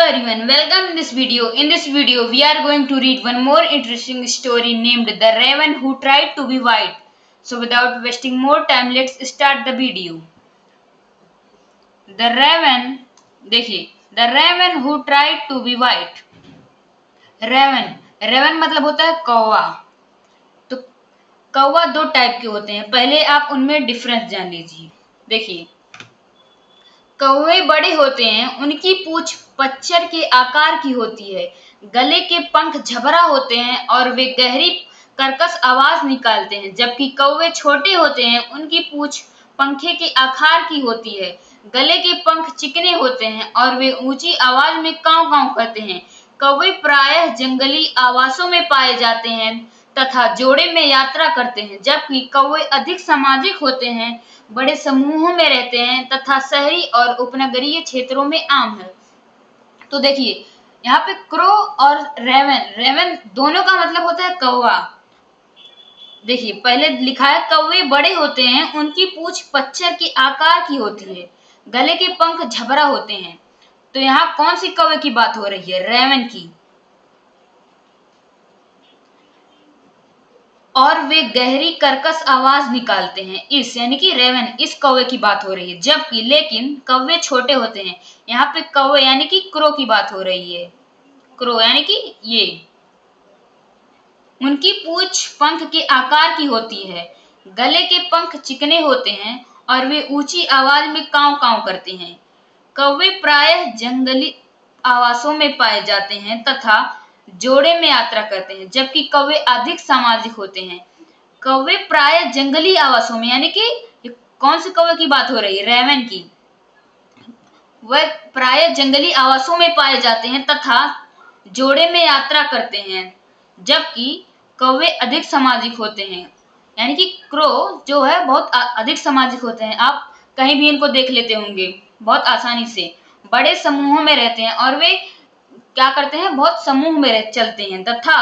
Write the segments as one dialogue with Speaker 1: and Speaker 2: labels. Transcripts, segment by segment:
Speaker 1: everyone, welcome in this video. In this video, we are going to read one more interesting story named The Raven Who Tried to Be White. So without wasting more time, let's start the video. The Raven, देखिए, The Raven Who Tried to Be White. Raven मतलब होता है कौवा। तो कौवा दो type के होते हैं, पहले आप उनमें डिफरेंस जान लीजिए। देखिए, कौवे बड़े होते हैं, उनकी पूंछ पच्चर के आकार की होती है, गले के पंख झबरा होते हैं और वे गहरी कर्कश आवाज निकालते हैं। जबकि कौवे छोटे होते हैं, उनकी पूंछ पंखे के आकार की होती है, गले के पंख चिकने होते हैं और वे ऊंची आवाज में कांव कांव करते हैं। कौवे प्रायः जंगली आवासों में पाए जाते हैं तथा जोड़े में यात्रा करते हैं, जबकि कौवे अधिक सामाजिक होते हैं, बड़े समूहों में रहते हैं तथा शहरी और उपनगरीय क्षेत्रों में आम है। तो देखिए, यहाँ पे क्रो और रेवन दोनों का मतलब होता है कौवा। देखिए, पहले लिखा है कौवे बड़े होते हैं, उनकी पूंछ पच्चर के आकार की होती है, गले के पंख झबरा होते हैं। तो यहाँ कौन सी कौवे की बात हो रही है? रेवन की। और वे गहरी कर्कश आवाज निकालते हैं, इस यानी कि रेवन, इस कौवे की बात हो रही है। जबकि लेकिन कौवे छोटे होते हैं, यहाँ पे कौवे यानी कि क्रो की बात हो रही है। क्रो यानी कि ये, उनकी पूंछ पंख के आकार की होती है, गले के पंख चिकने होते हैं और वे ऊंची आवाज में कांव कांव करते हैं। कौवे प्रायः जंगली आवासों में पाए जाते हैं तथा जोड़े में यात्रा करते हैं, जबकि कौवे अधिक सामाजिक होते हैं। कौवे प्रायः जंगली आवासों में, यानी कि कौन से कौवे की बात हो रही है? रेवन की। वह प्रायः जंगली आवासों में पाए जाते हैं तथा जोड़े में यात्रा करते हैं, जबकि कौवे अधिक सामाजिक होते हैं। यानी कि क्रो जो है बहुत अधिक सामाजिक होते हैं। आप कहीं भी इनको देख लेते होंगे बहुत आसानी से। बड़े समूहों में रहते हैं और वे क्या करते हैं? बहुत समूह में चलते हैं तथा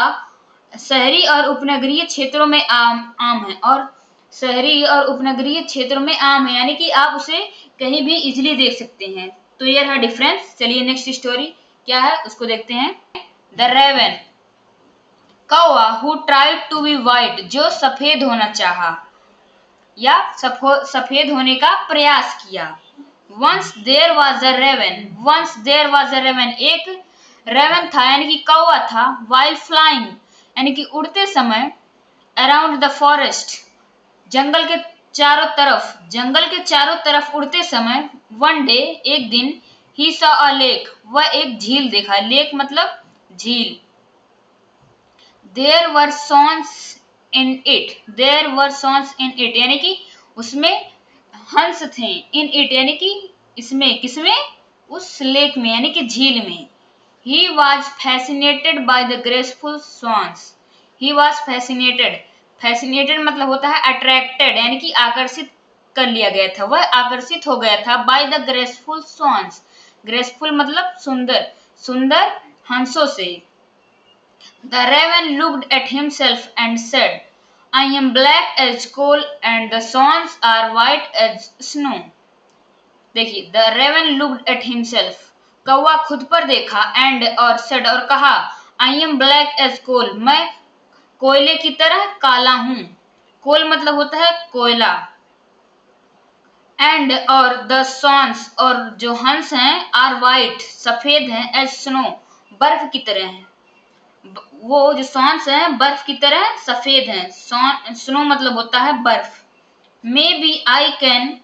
Speaker 1: शहरी और उपनगरीय क्षेत्रों में आम है। और शहरी और उपनगरीय क्षेत्रों में आम है, यानी कि आप उसे कहीं भी इजिली देख सकते हैं। तो ये रहा डिफरेंस। चलिए नेक्स्ट स्टोरी क्या है उसको देखते हैं। द रेवन, कौवा who tried to be white, जो सफेद होना चाहा या सफेद होने का प्रयास किया। Once there was a raven, once there was a raven, एक रेवन था यानी कि कौवा था। while flying यानी कि उड़ते समय, around the forest, जंगल के चारों तरफ उड़ते समय, one day, एक दिन, he saw a lake, वह एक झील देखा। लेक मतलब झील। there were swans in it, यानी कि उसमें हंस थे। इन इट यानी कि इसमें, किसमें? उस लेक में यानी कि झील में। He was fascinated by the graceful swans. He was fascinated मतलब होता है attracted, यानी कि आकर्षित कर लिया गया था, वह आकर्षित हो गया था by the graceful swans. graceful मतलब सुंदर हंसों से। The raven looked at himself and said, I am black as coal and the swans are white as snow. देखिए, the raven looked at himself, कौवा खुद पर देखा, and और said और कहा, I am black as coal, मैं कोयले की तरह काला हूँ। कोल मतलब होता है कोयला। and और the swans और जो हंस हैं, are white सफेद हैं, as snow बर्फ की तरह हैं। वो जो स्वॉन्स हैं बर्फ की तरह सफेद हैं। स्नो मतलब होता है बर्फ। Maybe I can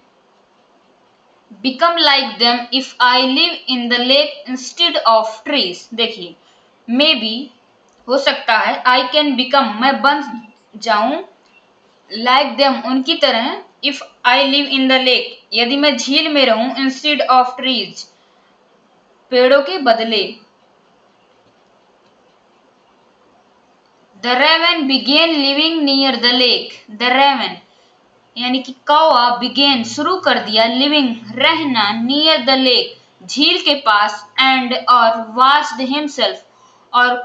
Speaker 1: become like them if I live in the lake instead of trees. देखिए, मे बी हो सकता है, आई कैन बिकम मैं बन जाऊं, लाइक देम उनकी तरह, if I live in the lake यदि मैं झील में रहूं, इंस्टेड ऑफ ट्रीज पेड़ों के बदले। The raven began living near the lake. The raven यानी कि कौवा began शुरू कर दिया, living रहना, near the lake झील के पास, and और washed himself और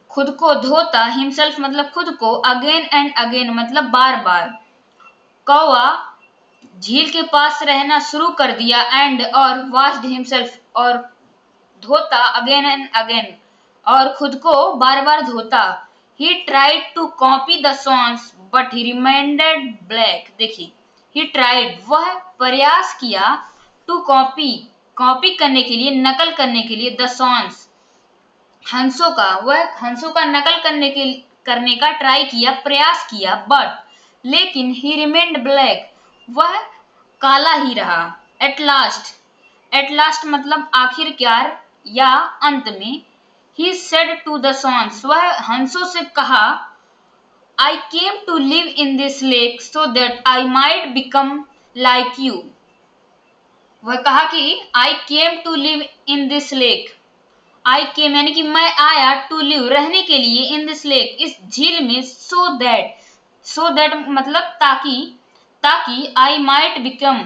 Speaker 1: खुद को धोता, himself मतलब खुद को, again and again मतलब बार बार। कौवा झील के पास रहना शुरू कर दिया, and और washed himself और धोता अगेन एंड अगेन, और खुद को बार बार धोता। He tried to copy the swans but he remained black। देखिए, he tried, वह प्रयास किया, to कॉपी करने के लिए, नकल करने के लिए, the swans, हंसों का, वह हंसों का नकल करने का ट्राई किया, प्रयास किया, बट लेकिन he remained black, वह काला ही रहा। At last मतलब आखिरकार या अंत में, he said to the swans, वह हंसों से कहा, I came to live in this lake so that I might become like you। वह कहा कि I came to live in this lake, I came यानी कि मैं आया, to live रहने के लिए, in this lake इस झील में, so that मतलब ताकि I might become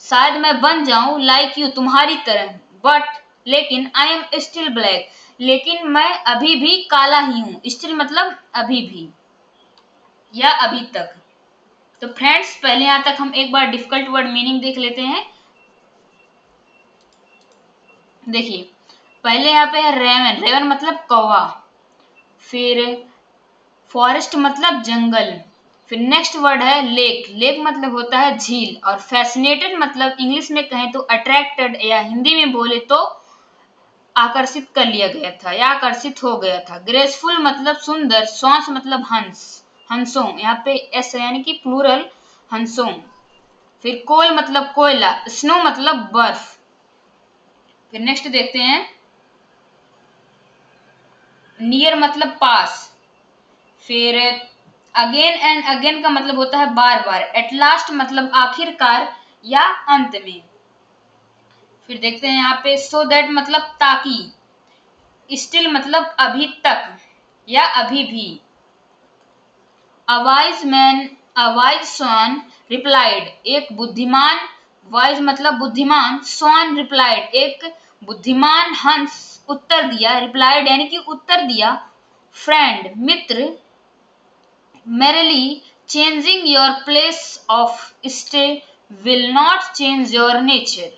Speaker 1: शायद मैं बन जाऊं, like you तुम्हारी तरह, but लेकिन I am still black, लेकिन मैं अभी भी काला ही हूं। still मतलब अभी भी या अभी तक। तो फ्रेंड्स, पहले यहां तक हम एक बार डिफिकल्ट वर्ड मीनिंग देख लेते हैं। देखिए, पहले यहाँ पे है रेवन मतलब कौवा, फिर फॉरेस्ट मतलब जंगल, फिर नेक्स्ट वर्ड है लेक मतलब होता है झील, और फैसिनेटेड मतलब इंग्लिश में कहें तो अट्रैक्टेड, या हिंदी में बोले तो आकर्षित कर लिया गया था या आकर्षित हो गया था। ग्रेसफुल मतलब सुंदर, स्वांस मतलब हंसों, यहाँ पे एस यानी कि प्लूरल, हंसों। फिर कोल मतलब कोयला, स्नो मतलब बर्फ। फिर नेक्स्ट देखते हैं, नियर मतलब पास, फिर अगेन एंड अगेन का मतलब होता है बार बार, एट लास्ट मतलब आखिरकार या अंत में। फिर देखते हैं यहाँ पे सो दैट मतलब ताकि, स्टिल मतलब अभी तक या अभी भी। अ वाइज स्वान रिप्लाइड, एक बुद्धिमान, वाइज मतलब बुद्धिमान, स्वान रिप्लाइड एक बुद्धिमान हंस उत्तर दिया, रिप्लाइड यानी कि उत्तर दिया, friend Mitra, merrily changing your place of stay will not change your nature।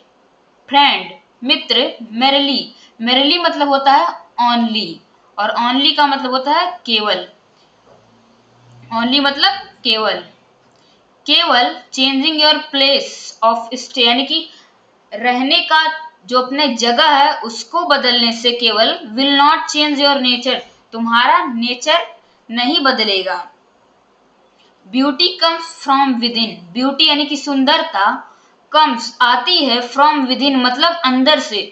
Speaker 1: Friend Mitra, merrily मतलब होता है only, और only का मतलब होता है केवल, only मतलब केवल changing your place of stay यानी कि रहने का जो अपने जगह है उसको बदलने से केवल, will not change your nature तुम्हारा नेचर नहीं बदलेगा। Beauty comes from with in, beauty यानी कि सुंदरता, कम्स आती है, फ्रॉम विद इन मतलब अंदर से।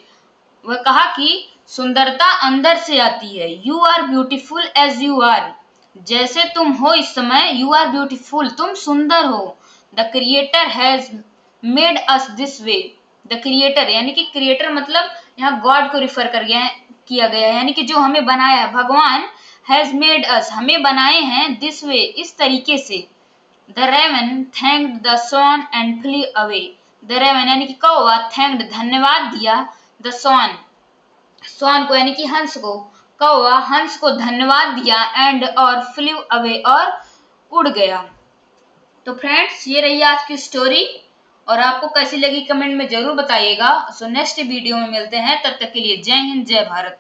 Speaker 1: वह कहा कि सुंदरता अंदर से आती है। You are beautiful as you are, जैसे तुम हो इस समय, यू आर ब्यूटीफुल तुम सुंदर हो। The creator has made us this way, the creator यानी कि क्रिएटर मतलब यहाँ गॉड को रिफर किया गया है, यानी कि जो हमें बनाया, भगवान, हैज मेड अस हमें बनाए हैं, दिस वे इस तरीके से। The raven thanked the swan and flew away, the raven यानी कि कौवा, थैंक्ड धन्यवाद दिया, द सॉन को यानी कि हंस को, कौवा हंस को धन्यवाद दिया, एंड और फ्लू अवे और उड़ गया। तो फ्रेंड्स, ये रही आज की स्टोरी, और आपको कैसी लगी कमेंट में जरूर बताइएगा। सो नेक्स्ट वीडियो में मिलते हैं, तब तक के लिए जय हिंद जय भारत।